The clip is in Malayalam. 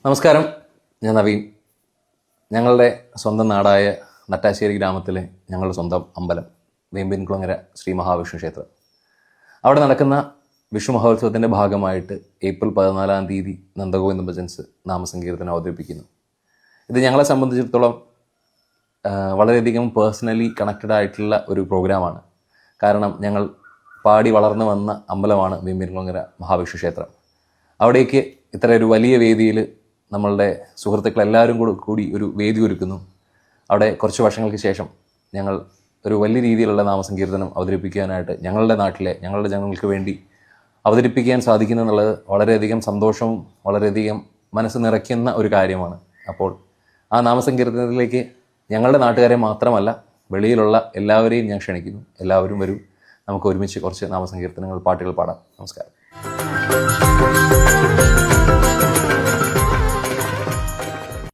നമസ്കാരം, ഞാൻ നവീൻ. ഞങ്ങളുടെ സ്വന്തം നാടായ നട്ടാശ്ശേരി ഗ്രാമത്തിലെ ഞങ്ങളുടെ സ്വന്തം അമ്പലം വേമ്പിൻകുളങ്ങര ശ്രീ മഹാവിഷ്ണു ക്ഷേത്രം. അവിടെ നടക്കുന്ന വിഷു മഹോത്സവത്തിൻ്റെ ഭാഗമായിട്ട് ഏപ്രിൽ 14 തീയതി നന്ദഗോവിന്ദ ഭജൻസ് നാമസങ്കീർത്തനം അവതരിപ്പിക്കുന്നു. ഇത് ഞങ്ങളെ സംബന്ധിച്ചിടത്തോളം വളരെയധികം പേഴ്സണലി കണക്റ്റഡ് ആയിട്ടുള്ള ഒരു പ്രോഗ്രാമാണ്. കാരണം ഞങ്ങൾ പാടി വളർന്നു വന്ന അമ്പലമാണ് വേമ്പിൻകുളങ്ങര മഹാവിഷ്ണു ക്ഷേത്രം. അവിടേക്ക് ഇത്ര ഒരു വലിയ വേദിയിൽ നമ്മളുടെ സുഹൃത്തുക്കളെല്ലാവരും കൂടി ഒരു വേദി ഒരുക്കുന്നു. അവിടെ കുറച്ച് വർഷങ്ങൾക്ക് ശേഷം ഞങ്ങൾ ഒരു വലിയ രീതിയിലുള്ള നാമസങ്കീർത്തനം അവതരിപ്പിക്കാനായിട്ട് ഞങ്ങളുടെ നാട്ടിലെ ഞങ്ങളുടെ ജനങ്ങൾക്ക് വേണ്ടി അവതരിപ്പിക്കാൻ സാധിക്കുന്നു എന്നുള്ളത് വളരെയധികം സന്തോഷവും വളരെയധികം മനസ്സ് നിറയ്ക്കുന്ന ഒരു കാര്യമാണ്. അപ്പോൾ ആ നാമസങ്കീർത്തനത്തിലേക്ക് ഞങ്ങളുടെ നാട്ടുകാരെ മാത്രമല്ല, വെളിയിലുള്ള എല്ലാവരെയും ഞാൻ ക്ഷണിക്കുന്നു. എല്ലാവരും വരൂ, നമുക്ക് ഒരുമിച്ച് കുറച്ച് നാമസങ്കീർത്തനങ്ങൾ, പാട്ടുകൾ പാടാം. നമസ്കാരം.